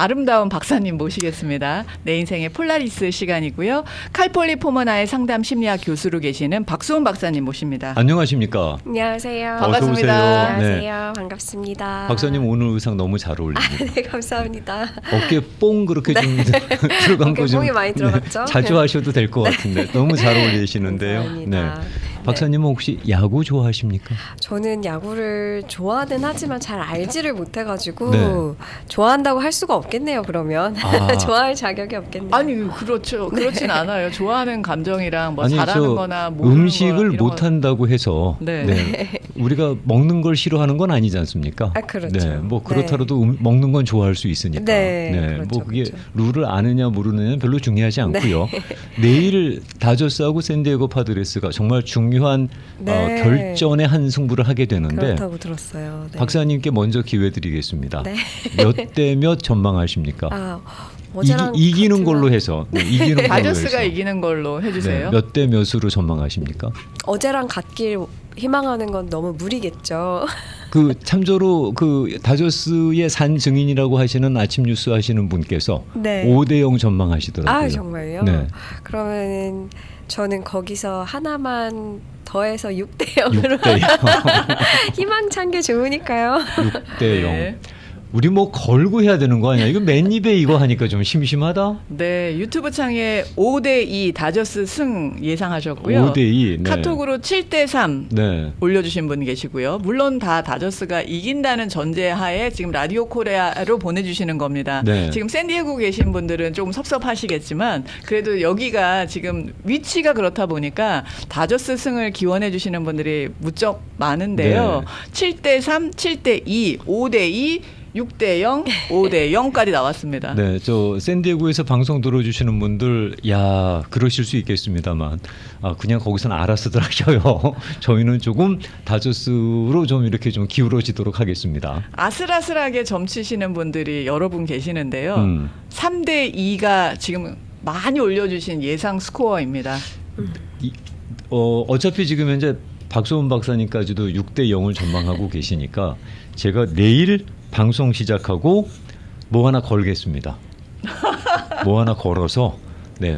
아름다운 박사님 모시겠습니다. 내 인생의 폴라리스 시간이고요. 칼폴리포머나의 상담 심리학 교수로 계시는 박수훈 박사님 모십니다. 안녕하십니까? 안녕하세요. 반갑습니다. 어서 오세요. 안녕하세요. 반갑습니다. 박사님 오늘 의상 너무 잘 어울립니다. 네, 감사합니다. 어깨 뽕 그렇게 좀 들어간 거 좀 뽕이 많이 들어갔죠? 자주 하셔도 될 것 같은데 너무 잘 어울리시는데요. 감사합니다. 박사님은 혹시 야구 좋아하십니까? 저는 야구를 좋아는 하지만 잘 알지를 못해가지고 네. 좋아한다고 할 수가 없겠네요. 그러면 좋아할 자격이 없겠네요. 아니 그렇죠. 그렇진 않아요. 좋아하는 감정이랑 뭐 아니, 잘하는 거나 모르는 음식을 거, 못한다고 해서 네. 우리가 먹는 걸 싫어하는 건 아니지 않습니까? 아, 그렇죠. 네, 뭐 그렇더라도 먹는 건 좋아할 수 있으니까. 그렇죠, 뭐 그게 그렇죠. 룰을 아느냐 모르느냐는 별로 중요하지 않고요. 내일 다저스하고 샌디에고 파드레스가 정말 중요한 네. 결전의 한 승부를 하게 되는데 그렇다고 들었어요. 네. 박사님께 먼저 기회 드리겠습니다. 네. 몇 대 몇 전망하십니까? 어제랑 이기는 같은 걸로 날- 해서 이기는 걸로 다저스가 해서. 이기는 걸로 해주세요. 몇 대 몇으로 전망하십니까? 어제랑 같길 희망하는 건 너무 무리겠죠. 그 참조로 그 다저스의 산 증인이라고 하시는 아침 뉴스 하시는 분께서 네. 5대 0 전망하시더라고요. 아, 정말요? 네. 그러면은 저는 거기서 하나만 더해서 6대 0으로 6대 0. 희망찬 게 좋으니까요. 6대 0. 네. 우리 뭐 걸고 해야 되는 거 아니야? 이거 맨입에 이거 하니까 좀 심심하다. 네, 유튜브 창에 5대2 다저스 승 예상하셨고요. 5대 2. 네. 카톡으로 7대3 네. 올려주신 분 계시고요. 물론 다 다저스가 이긴다는 전제하에 지금 라디오 코리아로 보내주시는 겁니다. 네. 지금 샌디에고 계신 분들은 조금 섭섭하시겠지만 그래도 여기가 지금 위치가 그렇다 보니까 다저스 승을 기원해 주시는 분들이 무척 많은데요. 네. 7대3, 7대2, 5대2, 6대0, 5대0까지 나왔습니다. 네, 저 샌디에고에서 방송 들어주시는 분들, 야 그러실 수 있겠습니다만, 그냥 거기서는 알아서들 하셔요. 저희는 조금 다저스로 좀 이렇게 좀 기울어지도록 하겠습니다. 아슬아슬하게 점치시는 분들이 여러 분 계시는데요. 3대2가 지금 많이 올려주신 예상 스코어입니다. 어차피 지금 현재 박소은 박사님까지도 6대 0을 전망하고 계시니까 제가 내일 방송 시작하고 뭐 하나 걸겠습니다. 뭐 하나 걸어서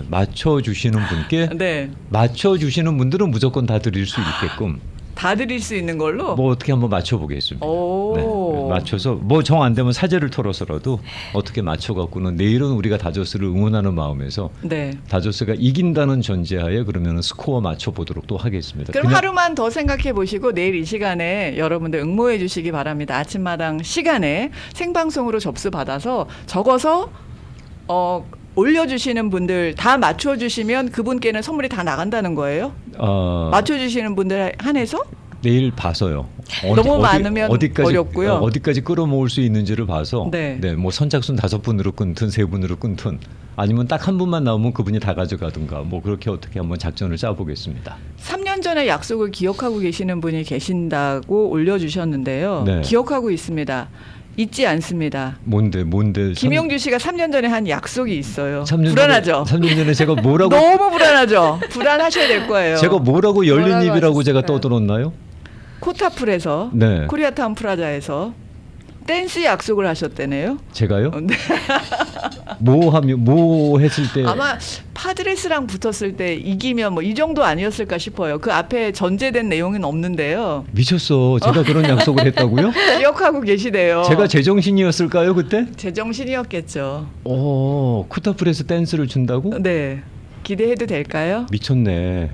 맞춰주시는 분께 네, 맞춰주시는 분들은 무조건 다 드릴 수 있게끔 다 드릴 수 있는 걸로. 뭐 어떻게 한번 맞춰보겠습니다. 오. 맞춰서 뭐 정 안 되면 사제를 털어서라도 어떻게 맞춰갖고는 내일은 우리가 다저스를 응원하는 마음에서 네. 다저스가 이긴다는 전제하에 그러면 스코어 맞춰보도록 또 하겠습니다. 그럼 그냥 하루만 더 생각해 보시고 내일 이 시간에 여러분들 응모해 주시기 바랍니다. 아침마당 시간에 생방송으로 접수 받아서 적어서 올려주시는 분들 다 맞춰주시면 그분께는 선물이 다 나간다는 거예요? 맞춰주시는 분들 한해서? 내일 봐서요. 너무 많으면 어렵고요. 어디까지 끌어모을 수 있는지를 봐서 네. 뭐 선착순 5분으로 끊든 3분으로 끊든 아니면 딱 한 분만 나오면 그분이 다 가져가든가 뭐 그렇게 어떻게 한번 작전을 짜보겠습니다. 3년 전에 약속을 기억하고 계시는 분이 계신다고 올려주셨는데요. 네. 기억하고 있습니다. 잊지 않습니다. 뭔데? 김용주 씨가 3년 전에 한 약속이 있어요. 3년 불안하죠? 3년 전에 제가 뭐라고 너무 불안하죠? 불안하셔야 될 거예요. 제가 뭐라고 열린 뭐라고 입이라고 제가 하셨을까요? 네. 떠들었나요? 코타풀에서 네. 코리아타운 프라자에서 댄스 약속을 하셨대네요. 제가요? 네. 뭐 했을 때 아마 파드레스랑 붙었을 때 이기면 뭐 이 정도 아니었을까 싶어요. 그 앞에 전제된 내용은 없는데요. 미쳤어. 제가 그런 약속을 했다고요? 기억하고 계시대요. 제가 제정신이었을까요 그때? 제정신이었겠죠. 쿠타풀에서 댄스를 춘다고? 네. 기대해도 될까요? 미쳤네.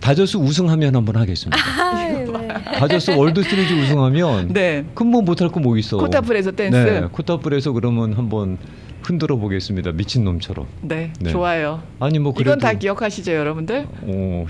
다저스 우승하면 한번 하겠습니다. 네. 다저스 월드 시리즈 우승하면 네. 그럼 뭐 못할 거 뭐 있어. 코타풀에서 댄스. 네, 코타풀에서 그러면 한번 흔들어 보겠습니다. 미친놈처럼. 네. 네. 좋아요. 아니 뭐 그래도 이건 다 기억하시죠, 여러분들?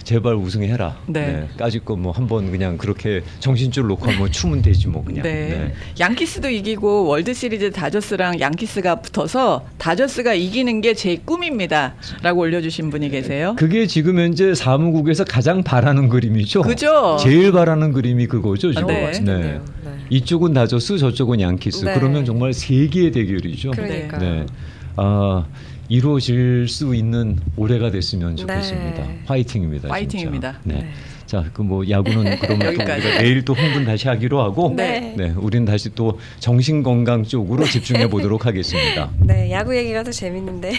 제발 우승해라. 네. 까짓 거 뭐 한번 그냥 그렇게 정신줄 놓고 한번 추면 되지 뭐 그냥. 네. 양키스도 이기고 월드 시리즈 다저스랑 양키스가 붙어서 다저스가 이기는 게 제 꿈입니다라고 올려주신 분이 계세요. 그게 지금 현재 사무국에서 가장 바라는 그림이죠. 그죠? 제일 바라는 그림이 그거죠. 지금. 네. 멋있네요. 네. 이쪽은 다저스, 저쪽은 양키스. 네. 그러면 정말 세계의 대결이죠. 그러니까요. 네. 이루어질 수 있는 올해가 됐으면 좋겠습니다. 네. 화이팅입니다. 화이팅입니다. 진짜. 네. 네. 자, 그 뭐 야구는 그러면 또 여기까지. 우리가 내일 또 흥분 다시 하기로 하고, 네. 네, 우리는 다시 또 정신 건강 쪽으로 집중해 보도록 하겠습니다. 네, 야구 얘기가 더 재밌는데.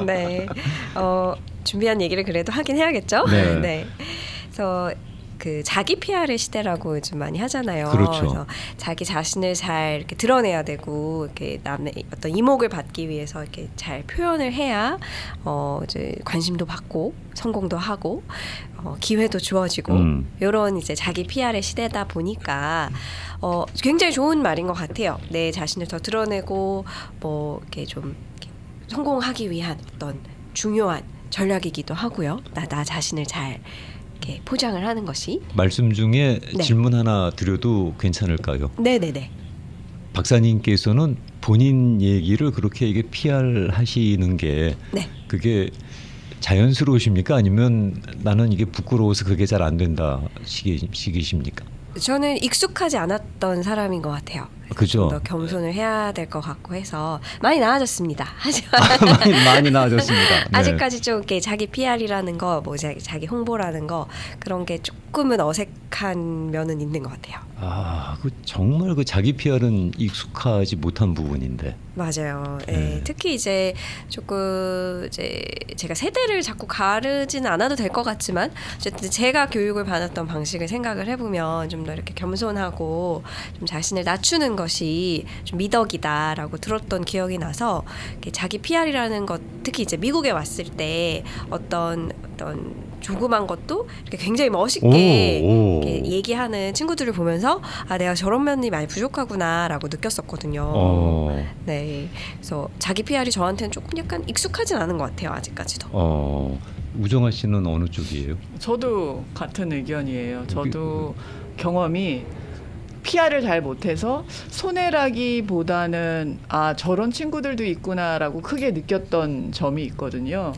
네. 준비한 얘기를 그래도 하긴 해야겠죠? 네. 그래서 그 자기 PR의 시대라고 요즘 많이 하잖아요. 그렇죠. 그래서 자기 자신을 잘 이렇게 드러내야 되고 이렇게 남의 어떤 이목을 받기 위해서 이렇게 잘 표현을 해야 이제 관심도 받고 성공도 하고 기회도 주어지고 이런 이제 자기 PR의 시대다 보니까 굉장히 좋은 말인 것 같아요. 내 자신을 더 드러내고 뭐 이렇게 좀 이렇게 성공하기 위한 어떤 중요한 전략이기도 하고요. 나 자신을 잘 이렇게 포장을 하는 것이. 말씀 중에 네. 질문 하나 드려도 괜찮을까요? 네네네. 박사님께서는 본인 얘기를 그렇게 이게 PR 하시는 게 네. 그게 자연스러우십니까? 아니면 나는 이게 부끄러워서 그게 잘 안 된다 시기십니까? 저는 익숙하지 않았던 사람인 것 같아요. 그죠? 좀 더 겸손을 해야 될 것 같고 해서 많이 나아졌습니다. 하지만 많이 나아졌습니다. 네. 아직까지 좀 이렇게 자기 PR이라는 거, 뭐 자기 홍보라는 거 그런 게 조금은 어색한 면은 있는 것 같아요. 그 정말 그 자기 PR은 익숙하지 못한 부분인데. 맞아요. 예, 네. 특히 이제 조금 이제 제가 세대를 자꾸 가르지는 않아도 될 것 같지만 어쨌든 제가 교육을 받았던 방식을 생각을 해보면 좀 더 이렇게 겸손하고 좀 자신을 낮추는 것이 좀 미덕이다라고 들었던 기억이 나서 이렇게 자기 PR이라는 것, 특히 이제 미국에 왔을 때 어떤 조그만 것도 이렇게 굉장히 멋있게 오. 이렇게 얘기하는 친구들을 보면서 내가 저런 면이 많이 부족하구나라고 느꼈었거든요. 네, 그래서 자기 PR이 저한테는 조금 약간 익숙하진 않은 것 같아요, 아직까지도. 우정아 씨는 어느 쪽이에요? 저도 같은 의견이에요. 저도 경험이 PR을 잘 못해서 손해라기보다는 저런 친구들도 있구나라고 크게 느꼈던 점이 있거든요.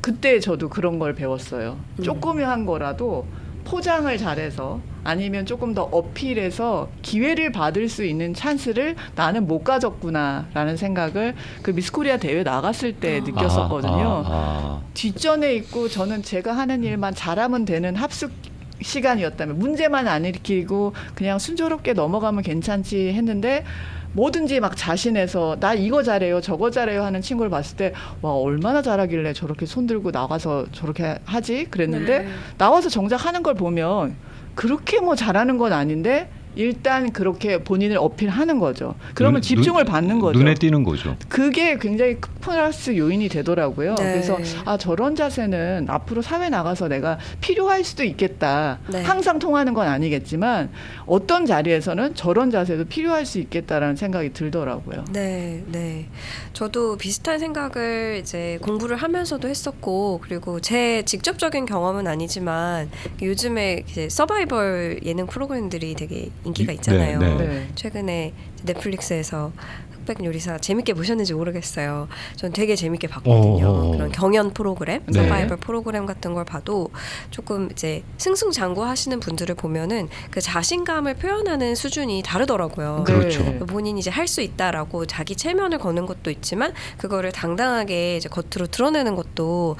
그때 저도 그런 걸 배웠어요. 조그만 거라도 포장을 잘해서 아니면 조금 더 어필해서 기회를 받을 수 있는 찬스를 나는 못 가졌구나라는 생각을 그 미스코리아 대회 나갔을 때 느꼈었거든요. 뒷전에 있고 저는 제가 하는 일만 잘하면 되는 합숙 시간이었다면 문제만 안 일으키고 그냥 순조롭게 넘어가면 괜찮지 했는데 뭐든지 막 자신해서 나 이거 잘해요 저거 잘해요 하는 친구를 봤을 때 와 얼마나 잘하길래 저렇게 손들고 나가서 저렇게 하지 그랬는데 네. 나와서 정작 하는 걸 보면 그렇게 뭐 잘하는 건 아닌데 일단 그렇게 본인을 어필하는 거죠. 그러면 집중을 받는 거죠. 눈에 띄는 거죠. 그게 굉장히 플러스 요인이 되더라고요. 네. 그래서 저런 자세는 앞으로 사회 나가서 내가 필요할 수도 있겠다. 네. 항상 통하는 건 아니겠지만 어떤 자리에서는 저런 자세도 필요할 수 있겠다라는 생각이 들더라고요. 네, 네. 저도 비슷한 생각을 이제 공부를 하면서도 했었고, 그리고 제 직접적인 경험은 아니지만 요즘에 이제 서바이벌 예능 프로그램들이 되게 인기가 있잖아요. 네, 네. 최근에 넷플릭스에서 흑백 요리사 재밌게 보셨는지 모르겠어요. 전 되게 재밌게 봤거든요. 그런 경연 프로그램, 네. 서바이벌 프로그램 같은 걸 봐도 조금 이제 승승장구하시는 분들을 보면은 그 자신감을 표현하는 수준이 다르더라고요. 그렇죠. 네. 본인이 이제 할 수 있다라고 자기 체면을 거는 것도 있지만 그거를 당당하게 이제 겉으로 드러내는 것도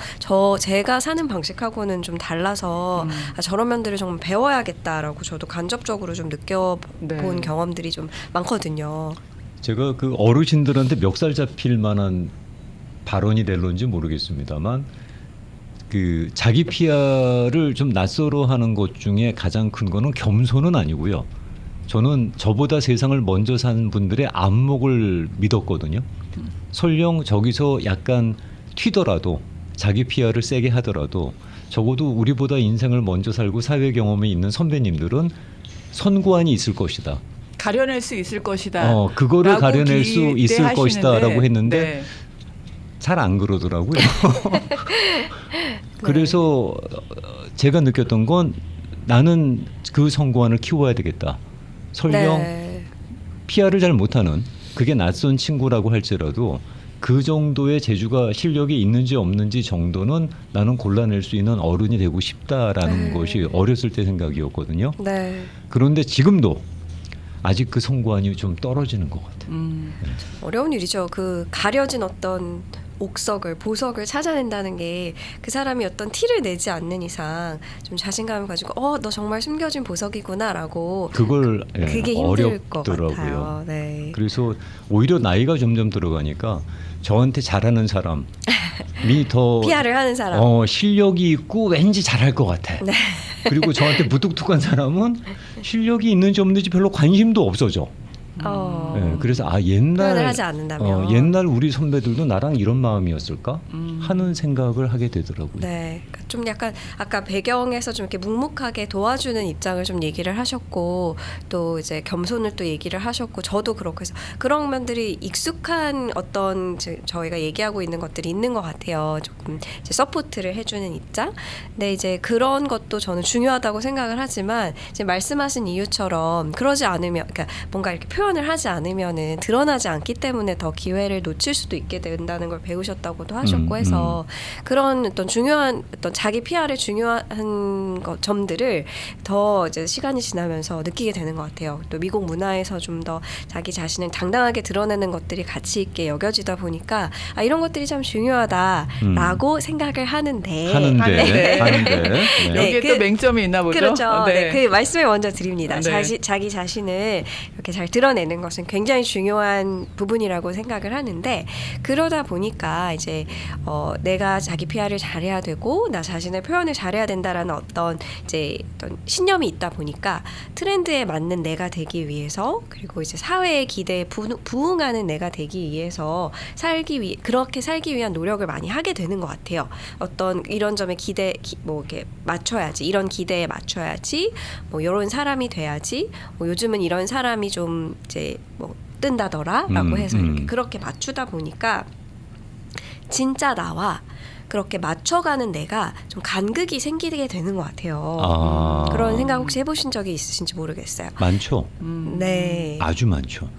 제가 사는 방식하고는 좀 달라서 저런 면들을 정말 배워야겠다라고 저도 간접적으로 좀 느껴본 네. 경험들이 좀 많거든요. 제가 그 어르신들한테 멱살 잡힐 만한 발언이 될런지 모르겠습니다만 그 자기 PR을 좀 낯설어 하는 것 중에 가장 큰 거는 겸손은 아니고요. 저는 저보다 세상을 먼저 산 분들의 안목을 믿었거든요. 설령 저기서 약간 튀더라도 자기 PR을 세게 하더라도 적어도 우리보다 인생을 먼저 살고 사회 경험이 있는 선배님들은 선구안이 있을 것이다. 가려낼 수 있을 것이다. 그거를 라고 가려낼 수 있을 것이다라고 했는데 네. 잘 안 그러더라고요. 그래서 제가 느꼈던 건 나는 그 선구안을 키워야 되겠다. 설령 네. PR을 잘 못하는 그게 낯선 친구라고 할지라도 그 정도의 재주가 실력이 있는지 없는지 정도는 나는 골라낼 수 있는 어른이 되고 싶다라는 것이 어렸을 때 생각이었거든요. 네. 그런데 지금도 아직 그 선구안이 좀 떨어지는 것 같아요. 어려운 일이죠. 그 가려진 어떤 옥석을 보석을 찾아낸다는 게 그 사람이 어떤 티를 내지 않는 이상 좀 자신감을 가지고 너 정말 숨겨진 보석이구나라고 그걸 그게 힘들 것 어렵더라고요. 같아요. 네. 그래서 오히려 나이가 점점 들어가니까 저한테 잘하는 사람이 더 PR을 하는 사람. 실력이 있고 왠지 잘할 것 같아. 네. 그리고 저한테 무뚝뚝한 사람은 실력이 있는지 없는지 별로 관심도 없어져. 그래서 표현을 옛날 하지 않는다면 옛날 우리 선배들도 나랑 이런 마음이었을까 하는 생각을 하게 되더라고요. 네, 그러니까 좀 약간 아까 배경에서 좀 이렇게 묵묵하게 도와주는 입장을 좀 얘기를 하셨고 또 이제 겸손을 또 얘기를 하셨고 저도 그렇고 해서 그런 면들이 익숙한 어떤 저희가 얘기하고 있는 것들이 있는 것 같아요. 조금 이제 서포트를 해주는 입장. 근데 이제 그런 것도 저는 중요하다고 생각을 하지만 이제 말씀하신 이유처럼 그러지 않으면 그러니까 뭔가 이렇게 표현을 하지 않으면은 드러나지 않기 때문에 더 기회를 놓칠 수도 있게 된다는 걸 배우셨다고도 하셨고 해서 그런 어떤 중요한 어떤 자기 PR의 중요한 점들을 더 이제 시간이 지나면서 느끼게 되는 것 같아요. 또 미국 문화에서 좀 더 자기 자신을 당당하게 드러내는 것들이 가치 있게 여겨지다 보니까 이런 것들이 참 중요하다라고 생각을 하는데 네. 네, 여기에 또 맹점이 있나 보죠. 그렇죠. 네. 그 말씀을 먼저 드립니다. 네. 자기 자신을 이렇게 잘 드러내는 것은 굉장히 중요한 부분이라고 생각을 하는데 그러다 보니까 이제 내가 자기 PR을 잘해야 되고 나 자신의 표현을 잘해야 된다라는 어떤 신념이 있다 보니까 트렌드에 맞는 내가 되기 위해서 그리고 이제 사회의 기대에 부응하는 내가 되기 위해서 그렇게 살기 위한 노력을 많이 하게 되는 것 같아요. 어떤 이런 점에 이렇게 맞춰야지, 이런 기대에 맞춰야지, 뭐 이런 사람이 돼야지, 뭐 요즘은 이런 사람이 좀 이제 뭐 뜬다더라라고 해서 이렇게 그렇게 맞추다 보니까 진짜 나와 그렇게 맞춰가는 내가 좀 간극이 생기게 되는 것 같아요. 그런 생각 혹시 해보신 적이 있으신지 모르겠어요. 많죠. 네. 아주 많죠.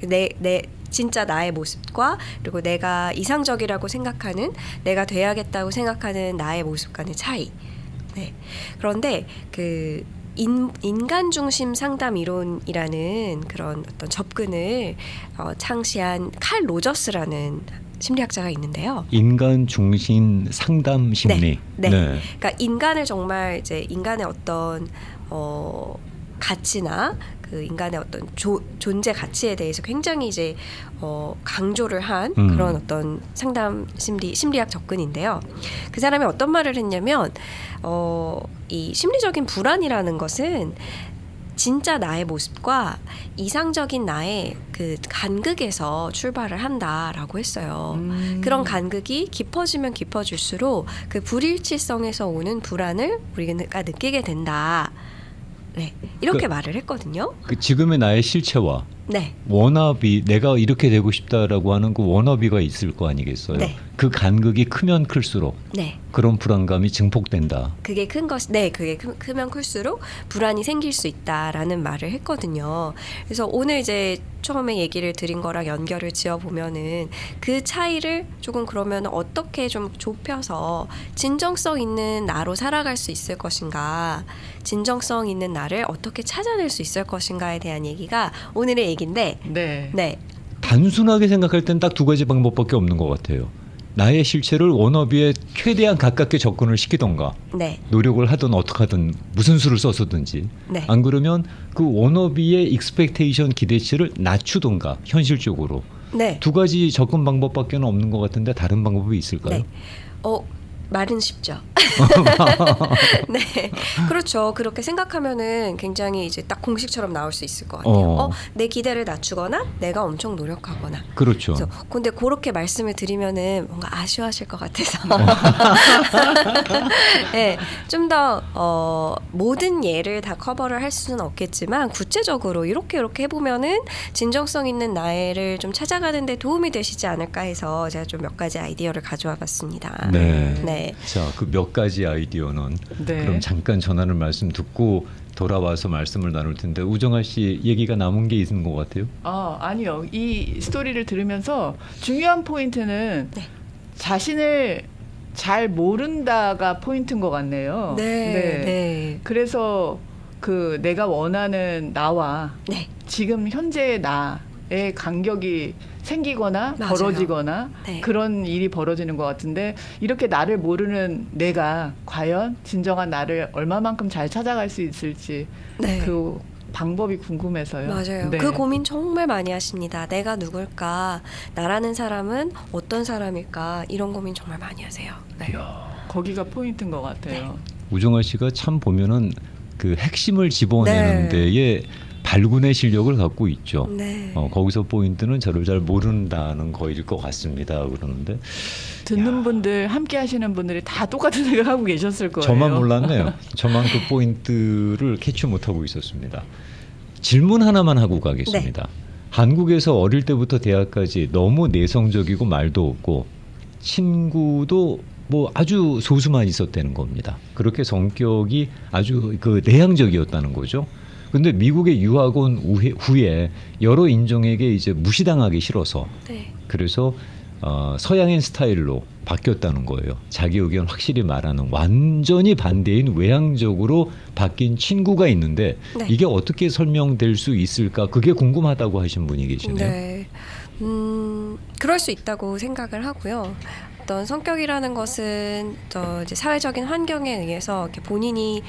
내 진짜 나의 모습과 그리고 내가 이상적이라고 생각하는 내가 돼야겠다고 생각하는 나의 모습과의 차이. 네. 그런데 그 인간 중심 상담 이론이라는 그런 어떤 접근을 창시한 칼 로저스라는 심리학자가 있는데요. 인간 중심 상담 심리. 네. 그러니까 인간을 정말 이제 인간의 어떤 가치나 그 인간의 어떤 존재 가치에 대해서 굉장히 이제 강조를 한 그런 어떤 상담 심리학 접근인데요. 그 사람이 어떤 말을 했냐면 이 심리적인 불안이라는 것은 진짜 나의 모습과 이상적인 나의 그 간극에서 출발을 한다라고 했어요. 그런 간극이 깊어지면 깊어질수록 그 불일치성에서 오는 불안을 우리가 느끼게 된다. 네, 이렇게 말을 했거든요. 그 지금의 나의 실체와 네. 워너비, 내가 이렇게 되고 싶다라고 하는 그 워너비가 있을 거 아니겠어요. 네. 그 간극이 크면 클수록 네. 그런 불안감이 증폭된다. 그게 그게 크면 클수록 불안이 생길 수 있다라는 말을 했거든요. 그래서 오늘 이제 처음에 얘기를 드린 거랑 연결을 지어 보면은 그 차이를 조금 그러면 어떻게 좀 좁혀서 진정성 있는 나로 살아갈 수 있을 것인가, 진정성 있는 나를 어떻게 찾아낼 수 있을 것인가에 대한 얘기가 오늘의 얘기인데, 네. 단순하게 생각할 땐 딱 두 가지 방법밖에 없는 것 같아요. 나의 실체를 워너비에 최대한 가깝게 접근을 시키던가 네. 노력을 하든 어떻게 하든 무슨 수를 써서든지 네. 안 그러면 그 워너비의 익스펙테이션 기대치를 낮추던가 현실적으로 네. 두 가지 접근 방법밖에 없는 것 같은데 다른 방법이 있을까요? 네. 말은 쉽죠. 네, 그렇죠. 그렇게 생각하면은 굉장히 이제 딱 공식처럼 나올 수 있을 것 같아요. 내 기대를 낮추거나 내가 엄청 노력하거나. 그렇죠. 그래서 근데 그렇게 말씀을 드리면은 뭔가 아쉬워하실 것 같아서. 네, 좀 더 모든 예를 다 커버를 할 수는 없겠지만 구체적으로 이렇게 해보면은 진정성 있는 나를 좀 찾아가는데 도움이 되시지 않을까 해서 제가 좀 몇 가지 아이디어를 가져와봤습니다. 네. 자, 그 몇 가지 아이디어는 그럼 잠깐 전하는 말씀 듣고 돌아와서 말씀을 나눌 텐데 우정아 씨 얘기가 남은 게 있는 것 같아요? 아니요. 이 스토리를 들으면서 중요한 포인트는 자신을 잘 모른다가 포인트인 것 같네요. 네. 그래서 그 내가 원하는 나와 지금 현재의 나 간격이 생기거나 맞아요. 벌어지거나 네. 그런 일이 벌어지는 것 같은데 이렇게 나를 모르는 내가 과연 진정한 나를 얼마만큼 잘 찾아갈 수 있을지 네. 그 방법이 궁금해서요. 맞아요. 네. 그 고민 정말 많이 하십니다. 내가 누굴까? 나라는 사람은 어떤 사람일까? 이런 고민 정말 많이 하세요. 네. 거기가 포인트인 것 같아요. 우정아 씨가 참 보면은 그 핵심을 집어내는 네. 데에 발군의 실력을 갖고 있죠. 네. 거기서 포인트는 저를 잘 모른다는 거일 것 같습니다. 그러는데 듣는 분들 함께 하시는 분들이 다 똑같은 생각하고 계셨을 거예요. 저만 몰랐네요. 저만 그 포인트를 캐치 못하고 있었습니다. 질문 하나만 하고 가겠습니다. 한국에서 어릴 때부터 대학까지 너무 내성적이고 말도 없고 친구도 뭐 아주 소수만 있었다는 겁니다. 그렇게 성격이 아주 그 내향적이었다는 거죠. 근데 미국에 유학 온 후에 여러 인종에게 이제 무시당하기 싫어서 네. 그래서 서양인 스타일로 바뀌었다는 거예요. 자기 의견 확실히 말하는 완전히 반대인 외향적으로 바뀐 친구가 있는데 네. 이게 어떻게 설명될 수 있을까? 그게 궁금하다고 하신 분이 계시네요. 네. 그럴 수 있다고 생각을 하고요. 어떤 성격이라는 것은 이제 사회적인 환경에 의해서 이렇게 본인이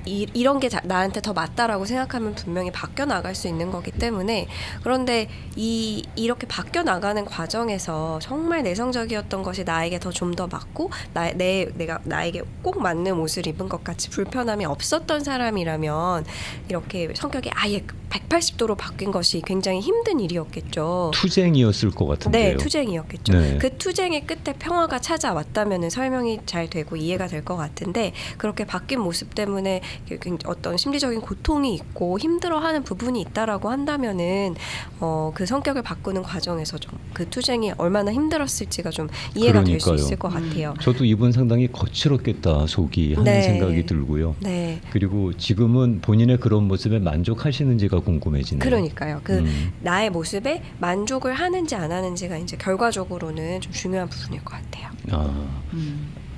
이런 게 나한테 더 맞다라고 생각하면 분명히 바뀌어 나갈 수 있는 거기 때문에 그런데 이렇게 바뀌어 나가는 과정에서 정말 내성적이었던 것이 나에게 더 좀 더 맞고 내가 나에게 꼭 맞는 옷을 입은 것 같이 불편함이 없었던 사람이라면 이렇게 성격이 아예 180도로 바뀐 것이 굉장히 힘든 일이었겠죠. 투쟁이었을 것 같은데요. 네, 투쟁이었겠죠. 네. 그 투쟁의 끝에 평화가 찾아왔다면은 설명이 잘 되고 이해가 될 것 같은데 그렇게 바뀐 모습 때문에 어떤 심리적인 고통이 있고 힘들어하는 부분이 있다라고 한다면은 그 성격을 바꾸는 과정에서 좀 그 투쟁이 얼마나 힘들었을지가 좀 이해가 될 수 그러니까요. 있을 것 같아요. 저도 이분 상당히 거칠었겠다 속이 하는 네. 생각이 들고요. 네, 그리고 지금은 본인의 그런 모습에 만족하시는지가 궁금해지네요. 그러니까요. 나의 모습에 만족을 하는지 안 하는지가 이제 결과적으로는 좀 중요한 부분일 것 같아요.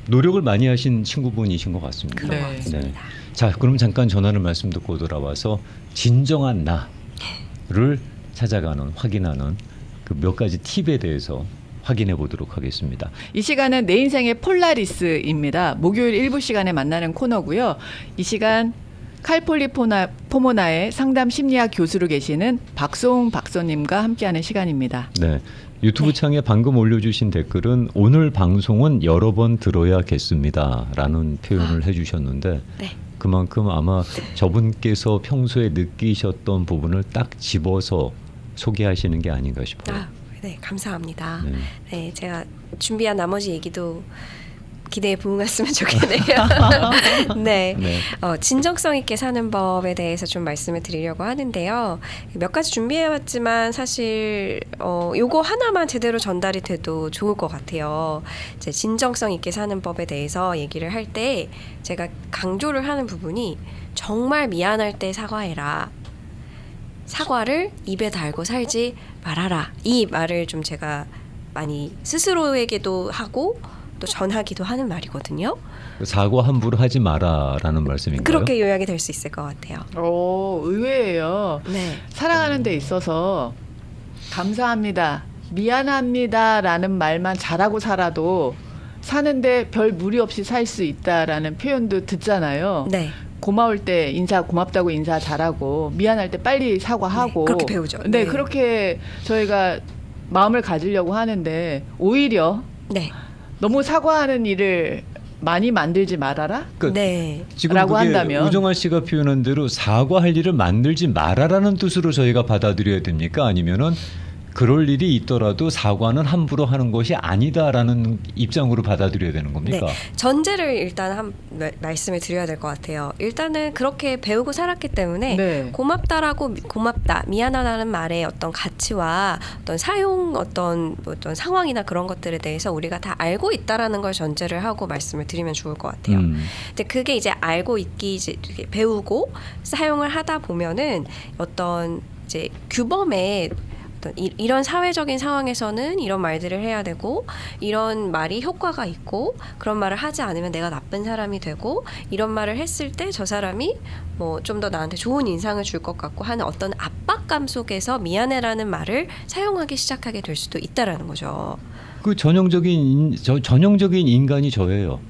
노력을 많이 하신 친구분이신 것 같습니다. 그런 네. 것 같습니다. 자, 그럼 잠깐 전하는 말씀 듣고 돌아와서 진정한 나를 찾아가는 확인하는 그 몇 가지 팁에 대해서 확인해 보도록 하겠습니다. 이 시간은 내 인생의 폴라리스입니다. 목요일 일부 시간에 만나는 코너고요. 이 시간 칼폴리포모나의 상담 심리학 교수로 계시는 박소웅 박사님과 함께하는 시간입니다. 네. 유튜브 창에 방금 올려주신 댓글은 오늘 방송은 여러 번 들어야겠습니다 라는 표현을 해주셨는데 네. 그만큼 아마 저분께서 평소에 느끼셨던 부분을 딱 집어서 소개하시는 게 아닌가 싶어요. 네, 감사합니다. 네. 네, 제가 준비한 나머지 얘기도 기대에 부응했으면 좋겠네요. 네. 네. 진정성 있게 사는 법에 대해서 좀 말씀을 드리려고 하는데요. 몇 가지 준비해왔지만 사실 요거 하나만 제대로 전달이 돼도 좋을 것 같아요. 이제 진정성 있게 사는 법에 대해서 얘기를 할 때 제가 강조를 하는 부분이 정말 미안할 때 사과해라. 사과를 입에 달고 살지 말아라. 이 말을 좀 제가 많이 스스로에게도 하고 또 전하기도 하는 말이거든요. 사과 함부로 하지 마라라는 말씀인가요? 그렇게 요약이 될 수 있을 것 같아요. 의외예요. 네. 살아가는 데 있어서 감사합니다, 미안합니다라는 말만 잘하고 살아도 사는데 별 무리 없이 살 수 있다라는 표현도 듣잖아요. 네. 고마울 때 고맙다고 인사 잘하고 미안할 때 빨리 사과하고 네, 그렇게 배우죠. 네, 네. 그렇게 저희가 마음을 가지려고 하는데 오히려 네. 너무 사과하는 일을 많이 만들지 말아라. 그러니까 네. 지금 라고 그게 한다면 우정아 씨가 표현한 대로 사과할 일을 만들지 말아라는 뜻으로 저희가 받아들여야 됩니까? 아니면은 그럴 일이 있더라도 사과는 함부로 하는 것이 아니다라는 입장으로 받아들여야 되는 겁니까? 네. 전제를 일단 말씀을 드려야 될 것 같아요. 일단은 그렇게 배우고 살았기 때문에 네. 고맙다, 미안하다는 말의 어떤 가치와 어떤 사용 어떤 상황이나 그런 것들에 대해서 우리가 다 알고 있다라는 걸 전제를 하고 말씀을 드리면 좋을 것 같아요. 근데 그게 이제 알고 있기 이제 배우고 사용을 하다 보면은 어떤 이제 규범에 어떤 이런 사회적인 상황에서는 이런 말들을 해야 되고 이런 말이 효과가 있고 그런 말을 하지 않으면 내가 나쁜 사람이 되고 이런 말을 했을 때 저 사람이 뭐 좀 더 나한테 좋은 인상을 줄 것 같고 하는 어떤 압박감 속에서 미안해라는 말을 사용하기 시작하게 될 수도 있다라는 거죠. 그 전형적인 인간이 저예요.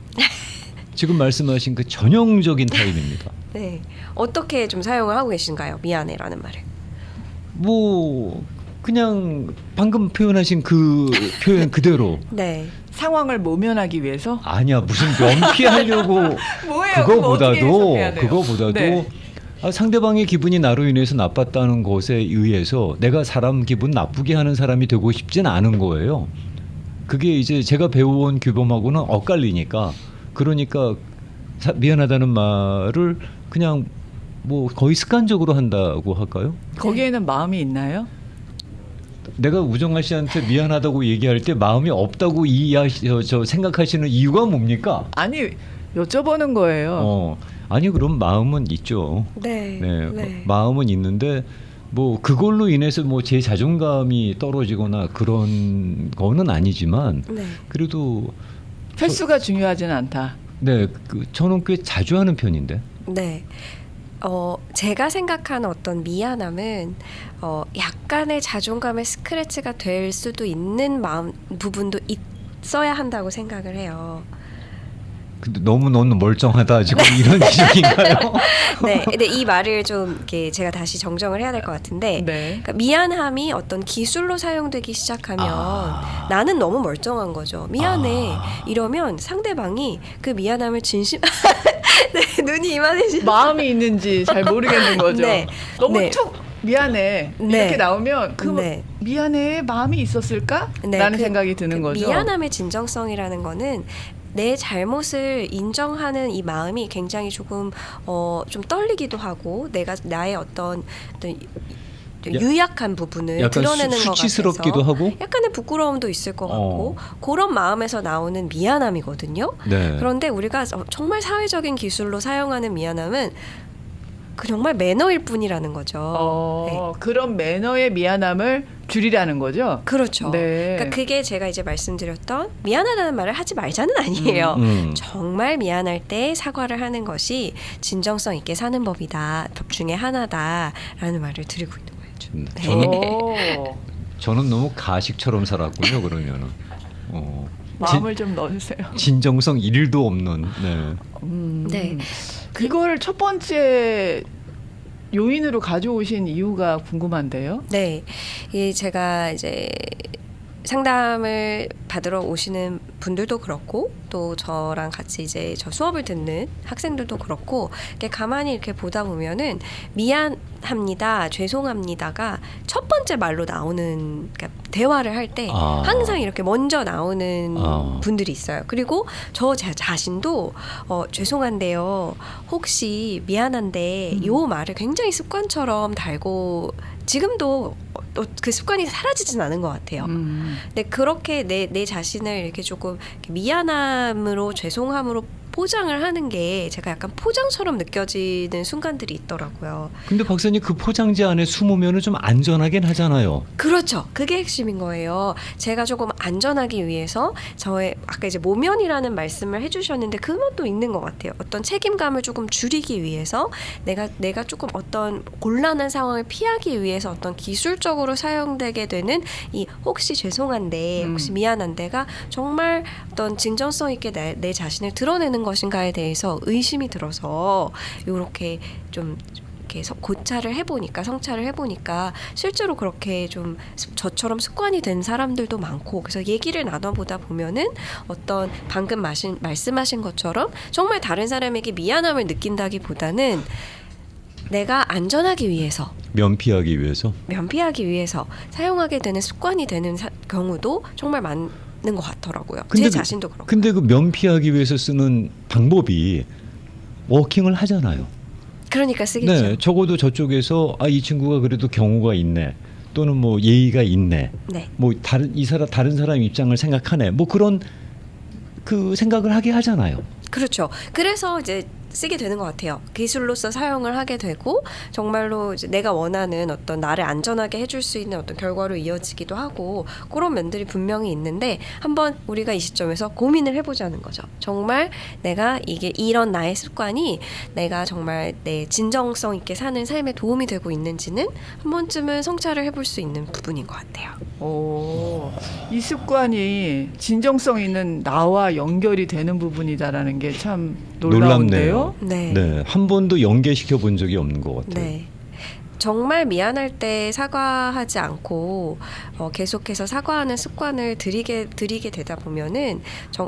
지금 말씀하신 그 전형적인 타입입니다. 네. 어떻게 좀 사용을 하고 계신가요? 미안해라는 말을. 뭐 그냥 방금 표현하신 그 표현 그대로. 네. 상황을 모면하기 위해서 아니야, 무슨 면피하려고. 뭐예요? 그거 어떻게 해석해야 돼요? 그거보다도 네. 상대방의 기분이 나로 인해서 나빴다는 것에 의해서 내가 사람 기분 나쁘게 하는 사람이 되고 싶진 않은 거예요. 그게 이제 제가 배워온 규범하고는 엇갈리니까, 그러니까 미안하다는 말을 그냥 뭐 거의 습관적으로 한다고 할까요? 거기에는 마음이 있나요? 내가 우정아 씨한테 미안하다고 얘기할 때 마음이 없다고 생각하시는 이유가 뭡니까? 아니, 여쭤보는 거예요. 아니 그럼 마음은 있죠. 네. 네, 네. 마음은 있는데 뭐 그걸로 인해서 뭐 제 자존감이 떨어지거나 그런 거는 아니지만 네. 그래도 횟수가 중요하지는 않다. 네, 저는 꽤 자주 하는 편인데. 네. 제가 생각하는 어떤 미안함은 약간의 자존감의 스크래치가 될 수도 있는 부분도 있어야 한다고 생각을 해요. 근데 너무 너는 멀쩡하다 지금 이런 지적인가요? 네, 근데 이 말을 좀 이렇게 제가 다시 정정을 해야 될 것 같은데, 네. 그러니까 미안함이 어떤 기술로 사용되기 시작하면 나는 너무 멀쩡한 거죠. 미안해 이러면 상대방이 그 미안함을 진심 네, 눈이 이만해지. 마음이 있는지 잘 모르겠는 거죠. 네. 너무 네. 툭 미안해 네. 이렇게 나오면 그 네. 미안해 마음이 있었을까? 네, 라는 그- 생각이 드는 거죠. 미안함의 진정성이라는 거는 내 잘못을 인정하는 이 마음이 굉장히 조금 좀 떨리기도 하고 나의 어떤 유약한 부분을 약간 드러내는 것 수치스럽기도 같아서 하고. 약간의 부끄러움도 있을 것 같고 그런 마음에서 나오는 미안함이거든요. 네. 그런데 우리가 정말 사회적인 기술로 사용하는 미안함은 정말 매너일 뿐이라는 거죠. 네. 그런 매너의 미안함을 줄이라는 거죠. 그렇죠. 네. 그러니까 그게 제가 이제 말씀드렸던 미안하다는 말을 하지 말자는 아니에요. 정말 미안할 때 사과를 하는 것이 진정성 있게 사는 법이다. 법 중에 하나다라는 말을 드리고 있는 거예요. 네. 저는 너무 가식처럼 살았군요. 그러면은 마음을 좀 넣어주세요. 진정성 1도 없는. 네. 네. 그걸 첫 번째 요인으로 가져오신 이유가 궁금한데요. 네. 제가 이제 상담을 받으러 오시는 분들도 그렇고 또 저랑 같이 이제 저 수업을 듣는 학생들도 그렇고 이렇게 가만히 이렇게 보다 보면은 미안합니다, 죄송합니다가 첫 번째 말로 나오는 그러니까 대화를 할 때 항상 이렇게 먼저 나오는 분들이 있어요. 그리고 저 자신도 죄송한데요, 혹시 미안한데 요 말을 굉장히 습관처럼 달고 지금도 그 습관이 사라지진 않은 것 같아요. 근데 그렇게 내 자신을 이렇게 조금 이렇게 미안함으로 죄송함으로 포장을 하는 게 제가 약간 포장처럼 느껴지는 순간들이 있더라고요. 근데 박사님 그 포장지 안에 숨으면은 좀 안전하긴 하잖아요. 그렇죠. 그게 핵심인 거예요. 제가 조금 안전하기 위해서 저의 아까 이제 모면이라는 말씀을 해주셨는데 그것도 있는 것 같아요. 어떤 책임감을 조금 줄이기 위해서 내가 조금 어떤 곤란한 상황을 피하기 위해서 어떤 기술적으로 사용되게 되는 이 혹시 죄송한데 혹시 미안한데가 정말 어떤 진정성 있게 내 자신을 드러내는 것인가에 대해서 의심이 들어서 이렇게 좀 이렇게 고찰을 해보니까 성찰을 해보니까 실제로 그렇게 좀 저처럼 습관이 된 사람들도 많고 그래서 얘기를 나눠보다 보면은 어떤 방금 말씀하신 것처럼 정말 다른 사람에게 미안함을 느낀다기보다는 내가 안전하기 위해서 면피하기 위해서 사용하게 되는 습관이 되는 경우도 정말 많은 것 같더라고요. 제 자신도 그렇고. 근데 그 면피하기 위해서 쓰는 방법이 워킹을 하잖아요. 그러니까 쓰겠죠. 네, 적어도 저쪽에서 이 친구가 그래도 경우가 있네. 또는 뭐 예의가 있네. 네. 뭐 다른 사람 입장을 생각하네. 뭐 그런 그 생각을 하게 하잖아요. 그렇죠. 그래서 이제 쓰게 되는 것 같아요. 기술로서 사용을 하게 되고 정말로 이제 내가 원하는 어떤 나를 안전하게 해줄 수 있는 어떤 결과로 이어지기도 하고 그런 면들이 분명히 있는데 한번 우리가 이 시점에서 고민을 해보자는 거죠. 정말 내가 이게 이런 나의 습관이 내가 정말 내 진정성 있게 사는 삶에 도움이 되고 있는지는 한 번쯤은 성찰을 해볼 수 있는 부분인 것 같아요. 오, 이 습관이 진정성 있는 나와 연결이 되는 부분이다라는 게 참 놀라운데요. 네. 네, 한 번도 연계시켜 본 적이 없는 것 같아요. 네. 정말 미안할 때 사과하지 않고 계속해서 사과하는 습관을 들이게 되다 보면은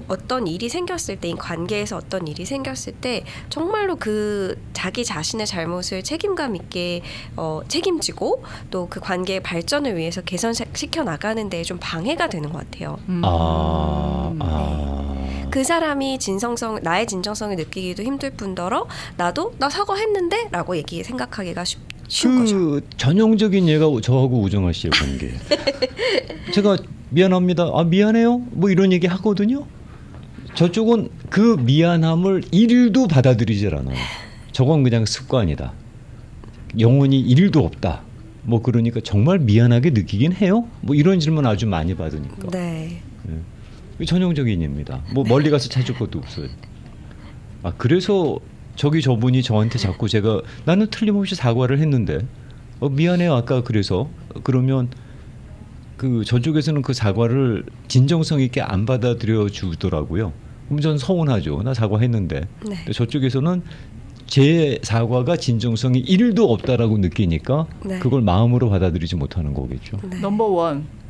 어떤 일이 생겼을 때 이 관계에서 어떤 일이 생겼을 때 정말로 그 자기 자신의 잘못을 책임감 있게 책임지고 또 그 관계의 발전을 위해서 개선시켜 나가는 데 좀 방해가 되는 것 같아요. 그 사람이 나의 진정성을 느끼기도 힘들 뿐더러 나도 나 사과했는데 라고 생각하기가 쉬운 거죠. 그 전형적인 예가 저하고 우정아 씨의 관계. 제가 미안합니다. 아 미안해요. 뭐 이런 얘기 하거든요. 저쪽은 그 미안함을 일도 받아들이질 않아요. 저건 그냥 습관이다. 영혼이 일도 없다. 뭐 그러니까 정말 미안하게 느끼긴 해요. 뭐 이런 질문 아주 많이 받으니까. 네. 전형적인 예입니다. 뭐 멀리 가서 찾을 것도 없어요. 아 그래서 저분이 저한테 자꾸 제가 나는 틀림없이 사과를 했는데 미안해요 아까 그래서 그러면 그 저쪽에서는 그 사과를 진정성 있게 안 받아들여 주더라고요. 그럼 전 서운하죠. 나 사과했는데. 네. 근데 저쪽에서는 제 사과가 진정성이 1도 없다라고 느끼니까 네. 그걸 마음으로 받아들이지 못하는 거겠죠. 네. 넘버 원.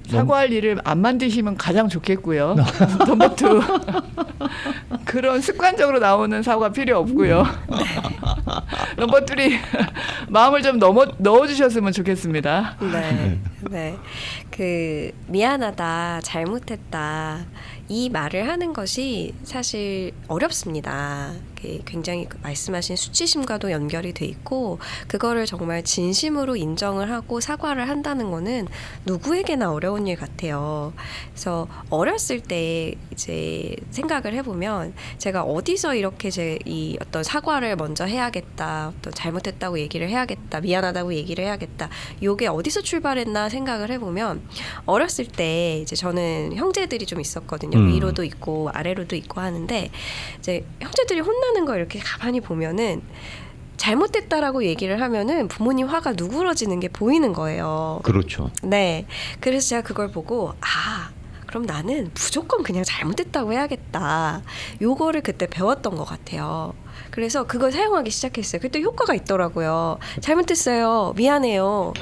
사과할 일을 안 만드시면 가장 좋겠고요. 넘버 투. 그런 습관적으로 나오는 사과 필요 없고요. 넘버 쓰리. 마음을 좀 넣어주셨으면 좋겠습니다. 네. 네. 그 미안하다, 잘못했다 이 말을 하는 것이 사실 어렵습니다. 굉장히 말씀하신 수치심과도 연결이 돼 있고 그거를 정말 진심으로 인정을 하고 사과를 한다는 거는 누구에게나 어려운 일 같아요. 그래서 어렸을 때 이제 생각을 해보면 제가 어디서 이렇게 이 어떤 사과를 먼저 해야겠다, 어떤 잘못했다고 얘기를 해야겠다, 미안하다고 얘기를 해야겠다, 요게 어디서 출발했나 생각을 해보면 어렸을 때 이제 저는 형제들이 좀 있었거든요. 위로도 있고 아래로도 있고 하는데 이제 형제들이 혼나는 걸 이렇게 가만히 보면은 잘못됐다라고 얘기를 하면은 부모님 화가 누그러지는 게 보이는 거예요. 그렇죠. 네. 그래서 제가 그걸 보고 그럼 나는 무조건 그냥 잘못됐다고 해야겠다. 요거를 그때 배웠던 것 같아요. 그래서 그걸 사용하기 시작했어요. 그때 효과가 있더라고요. 잘못했어요. 미안해요.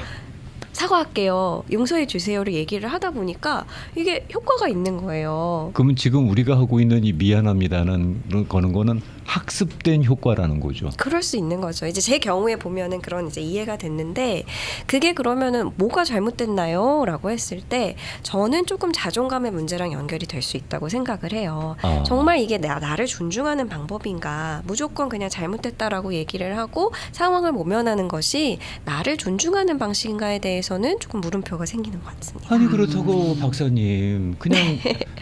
사과할게요. 용서해 주세요를 얘기를 하다 보니까 이게 효과가 있는 거예요. 그러면 지금 우리가 하고 있는 이 미안합니다는 거는 학습된 효과라는 거죠. 그럴 수 있는 거죠. 이제 제 경우에 보면은 그런 이제 이해가 됐는데 그게 그러면은 뭐가 잘못됐나요? 라고 했을 때 저는 조금 자존감의 문제랑 연결이 될 수 있다고 생각을 해요. 정말 이게 나를 존중하는 방법인가? 무조건 그냥 잘못됐다라고 얘기를 하고 상황을 모면하는 것이 나를 존중하는 방식인가에 대해서는 조금 물음표가 생기는 것 같습니다. 아니 그렇다고 박사님 그냥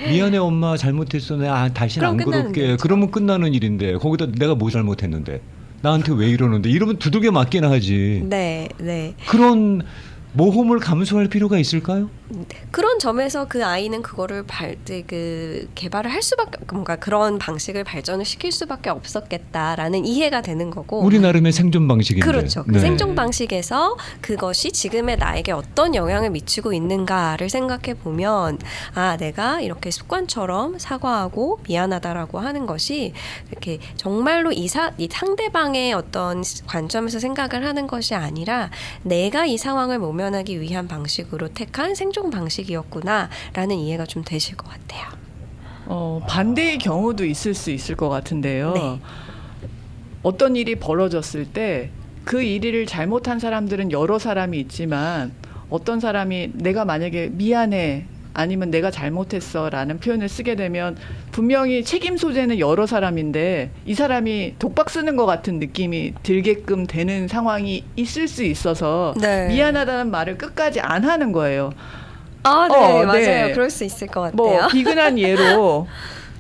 미안해 엄마 잘못했어 내가 다시는 안 그럴게 그러면 끝나는 일인데 거기다 내가 뭐 잘못했는데 나한테 왜 이러는데 이러면 두들겨 맞기나 하지. 네, 네. 그런 모험을 감수할 필요가 있을까요? 그런 점에서 그 아이는 그거를 개발을 할 수밖에, 뭔가 그런 방식을 발전을 시킬 수밖에 없었겠다라는 이해가 되는 거고. 우리 나름의 생존 방식인데. 그렇죠. 그 네. 생존 방식에서 그것이 지금의 나에게 어떤 영향을 미치고 있는가를 생각해 보면 내가 이렇게 습관처럼 사과하고 미안하다라고 하는 것이 이렇게 정말로 이 상대방의 어떤 관점에서 생각을 하는 것이 아니라 내가 이 상황을 모면하기 위한 방식으로 택한 생존 방식이었구나라는 이해가 좀 되실 것 같아요. 반대의 경우도 있을 수 있을 것 같은데요. 네. 어떤 일이 벌어졌을 때 그 일을 잘못한 사람들은 여러 사람이 있지만 어떤 사람이 내가 만약에 미안해 아니면 내가 잘못했어라는 표현을 쓰게 되면 분명히 책임 소재는 여러 사람인데 이 사람이 독박 쓰는 것 같은 느낌이 들게끔 되는 상황이 있을 수 있어서 네. 미안하다는 말을 끝까지 안 하는 거예요. 네, 맞아요. 네. 그럴 수 있을 것 같아요. 뭐 비근한 예로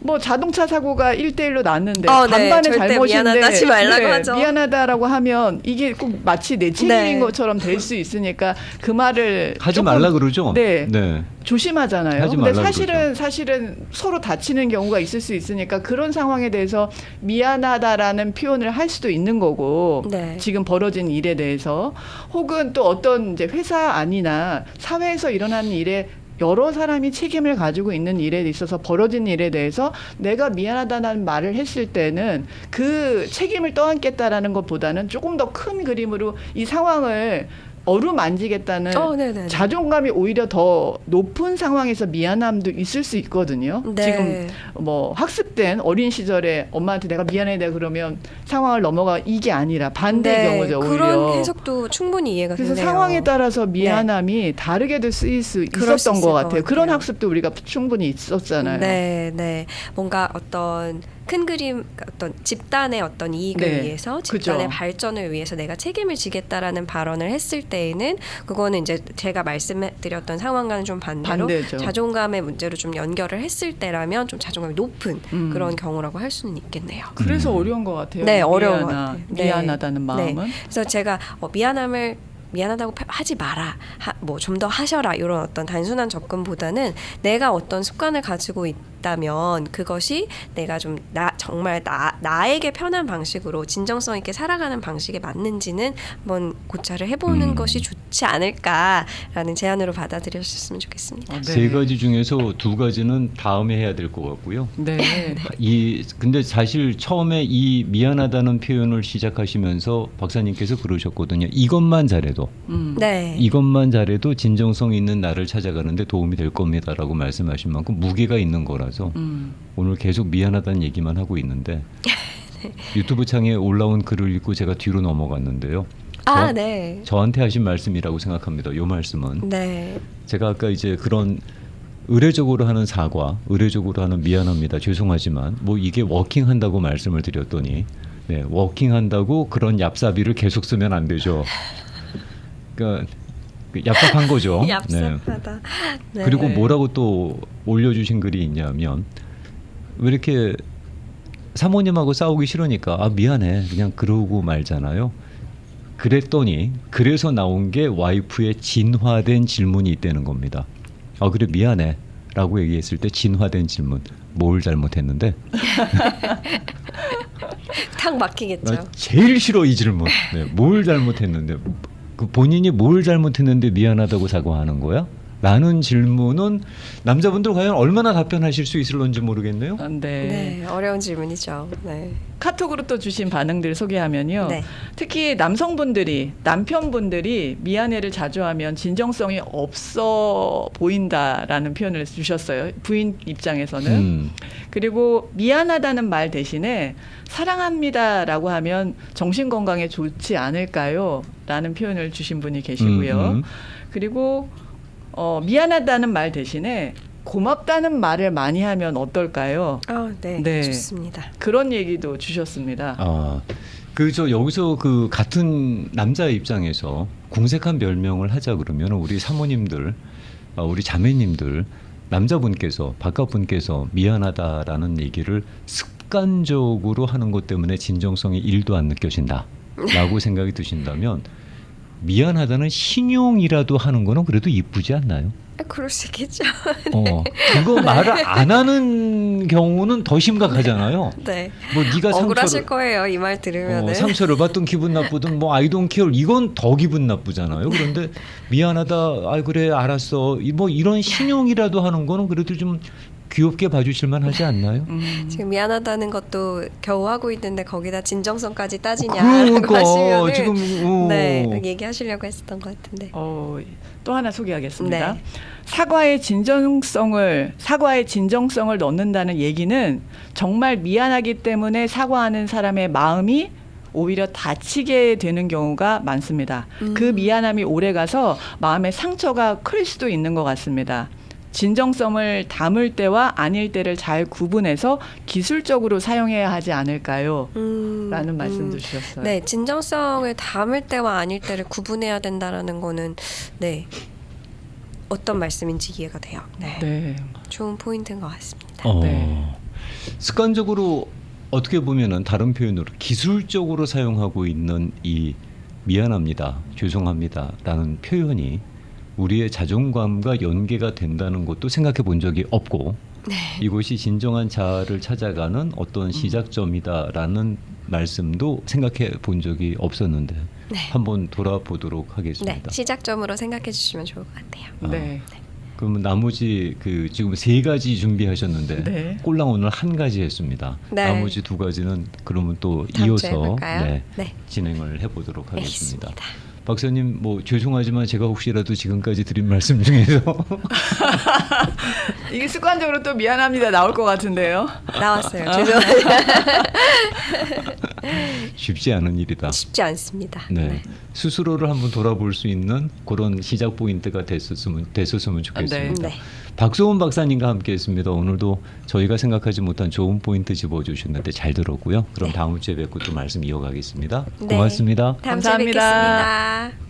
뭐 자동차 사고가 1대1로 났는데 네. 반반의 절대 잘못인데 미안하다 하지 말라고 하죠. 미안하다라고 하면 이게 꼭 마치 내 책임인 네. 것처럼 될 수 있으니까 그 말을 하지 조금 말라 그러죠. 네. 네. 조심하잖아요. 하지 근데 말라고 사실은 서로 다치는 경우가 있을 수 있으니까 그런 상황에 대해서 미안하다라는 표현을 할 수도 있는 거고 네. 지금 벌어진 일에 대해서 혹은 또 어떤 이제 회사 안이나 사회에서 일어나는 일에 여러 사람이 책임을 가지고 있는 일에 있어서 벌어진 일에 대해서 내가 미안하다는 말을 했을 때는 그 책임을 떠안겠다라는 것보다는 조금 더 큰 그림으로 이 상황을 어루만지겠다는 네네네. 자존감이 오히려 더 높은 상황에서 미안함도 있을 수 있거든요. 네. 지금 뭐 학습된 어린 시절에 엄마한테 내가 미안해 내가 그러면 상황을 넘어가 이게 아니라 반대의 경우죠. 오히려. 그런 해석도 충분히 이해가 그래서 되네요. 상황에 따라서 미안함이 다르게도 쓰일 수 그럴 수 있었던 있을 것 것 같아요. 그런 같아요. 학습도 우리가 충분히 있었잖아요. 네, 네. 뭔가 어떤 큰 그림, 어떤 집단의 어떤 이익을 네, 위해서, 집단의 그죠. 발전을 위해서 내가 책임을 지겠다라는 발언을 했을 때에는 그거는 이제 제가 말씀드렸던 상황과는 좀 반대로 반대죠. 자존감의 문제로 좀 연결을 했을 때라면 좀 자존감이 높은 그런 경우라고 할 수는 있겠네요. 그래서 어려운 것 같아요. 네, 어려운 것 같아요. 네. 미안하다는 마음은. 네. 그래서 제가 미안하다고 하지 마라, 뭐 좀 더 하셔라 이런 어떤 단순한 접근보다는 내가 어떤 습관을 가지고 있다면 그것이 내가 좀 정말 나에게 편한 방식으로 진정성 있게 살아가는 방식에 맞는지는 한번 고찰을 해보는 것이 좋지 않을까라는 제안으로 받아들여주셨으면 좋겠습니다. 네. 세 가지 중에서 두 가지는 다음에 해야 될 것 같고요. 네. 근데 사실 처음에 이 미안하다는 표현을 시작하시면서 박사님께서 그러셨거든요. 이것만 잘해도 네. 이것만 잘해도 진정성 있는 나를 찾아가는데 도움이 될 겁니다라고 말씀하신 만큼 무게가 있는 거라서 오늘 계속 미안하다는 얘기만 하고 있는데 네. 유튜브 창에 올라온 글을 읽고 제가 뒤로 넘어갔는데요. 네. 저한테 하신 말씀이라고 생각합니다. 이 말씀은 네. 제가 아까 이제 그런 의례적으로 하는 사과, 의례적으로 하는 미안합니다. 죄송하지만 뭐 이게 워킹한다고 말씀을 드렸더니 네, 워킹한다고 그런 얍삽이를 계속 쓰면 안 되죠. 그러니까 얍삽한 거죠. 얍삽하다. 네. 그리고 뭐라고 또 올려주신 글이 있냐면 왜 이렇게 사모님하고 싸우기 싫으니까 미안해 그냥 그러고 말잖아요. 그랬더니 그래서 나온 게 와이프의 진화된 질문이 있다는 겁니다. 그래 미안해 라고 얘기했을 때 진화된 질문 뭘 잘못했는데? 탁 막히겠죠. 나 제일 싫어 이 질문. 네, 뭘 잘못했는데? 그 본인이 뭘 잘못했는데 미안하다고 사과하는 거야? 라는 질문은 남자분들 과연 얼마나 답변하실 수 있을런지 모르겠네요. 네. 네, 어려운 질문이죠. 네. 카톡으로 또 주신 반응들 소개하면요. 네. 특히 남편분들이 미안해를 자주 하면 진정성이 없어 보인다라는 표현을 주셨어요. 부인 입장에서는. 그리고 미안하다는 말 대신에 사랑합니다라고 하면 정신건강에 좋지 않을까요? 라는 표현을 주신 분이 계시고요. 그리고 미안하다는 말 대신에 고맙다는 말을 많이 하면 어떨까요? 네, 네. 좋습니다. 그런 얘기도 주셨습니다. 그저 여기서 그 같은 남자의 입장에서 궁색한 별명을 하자 그러면 우리 사모님들, 우리 자매님들, 남자분께서 바깥분께서 미안하다라는 얘기를 습관적으로 하는 것 때문에 진정성이 1도 안 느껴진다라고 생각이 드신다면 미안하다는 신용이라도 하는 거는 그래도 이쁘지 않나요? 그럴 수 있겠죠. 그거 말을 안 하는 경우는 더 심각하잖아요. 네. 뭐 네가 억울하실 거예요. 이 말 들으면은. 상처를 받든 기분 나쁘든 뭐 I don't care 이건 더 기분 나쁘잖아요. 그런데 미안하다, 그래 알았어. 뭐 이런 신용이라도 하는 거는 그래도 좀 귀엽게 봐주실 만하지 않나요? 지금 미안하다는 것도 겨우 하고 있는데 거기다 진정성까지 따지냐라고 그러니까 하시면은 지금 네, 얘기하시려고 했었던 것 같은데. 또 하나 소개하겠습니다. 네. 사과의 진정성을 넣는다는 얘기는 정말 미안하기 때문에 사과하는 사람의 마음이 오히려 다치게 되는 경우가 많습니다. 그 미안함이 오래가서 마음의 상처가 클 수도 있는 것 같습니다. 진정성을 담을 때와 아닐 때를 잘 구분해서 기술적으로 사용해야 하지 않을까요? 라는 말씀도 주셨어요. 네, 진정성을 담을 때와 아닐 때를 구분해야 된다라는 거는 네, 어떤 말씀인지 이해가 돼요. 네. 네. 좋은 포인트인 것 같습니다. 네. 습관적으로 어떻게 보면은 다른 표현으로 기술적으로 사용하고 있는 이 미안합니다, 죄송합니다라는 표현이 우리의 자존감과 연계가 된다는 것도 생각해 본 적이 없고 네. 이것이 진정한 자아를 찾아가는 어떤 시작점이다라는 말씀도 생각해 본 적이 없었는데 네. 한번 돌아보도록 네, 하겠습니다. 시작점으로 생각해 주시면 좋을 것 같아요. 네. 그러면 나머지 그 지금 3가지 준비하셨는데 네. 꼴랑 오늘 1가지 했습니다. 네. 나머지 2가지는 그러면 또 다음 이어서 주에 해볼까요? 네, 네. 진행을 해보도록 하겠습니다. 알겠습니다. 박사님 뭐 죄송하지만 제가 혹시라도 지금까지 드린 말씀 중에서 이게 습관적으로 또 미안합니다 나올 것 같은데요. 나왔어요. 죄송합니다. 쉽지 않은 일이다. 쉽지 않습니다. 네. 스스로를 한번 돌아볼 수 있는 그런 시작 포인트가 됐었으면 좋겠습니다. 네. 박소원 박사님과 함께했습니다. 오늘도 저희가 생각하지 못한 좋은 포인트 짚어주셨는데 잘 들었고요. 그럼 네. 다음 주에 뵙고 또 말씀 이어가겠습니다. 네. 고맙습니다. 다음 주에 감사합니다. 뵙겠습니다.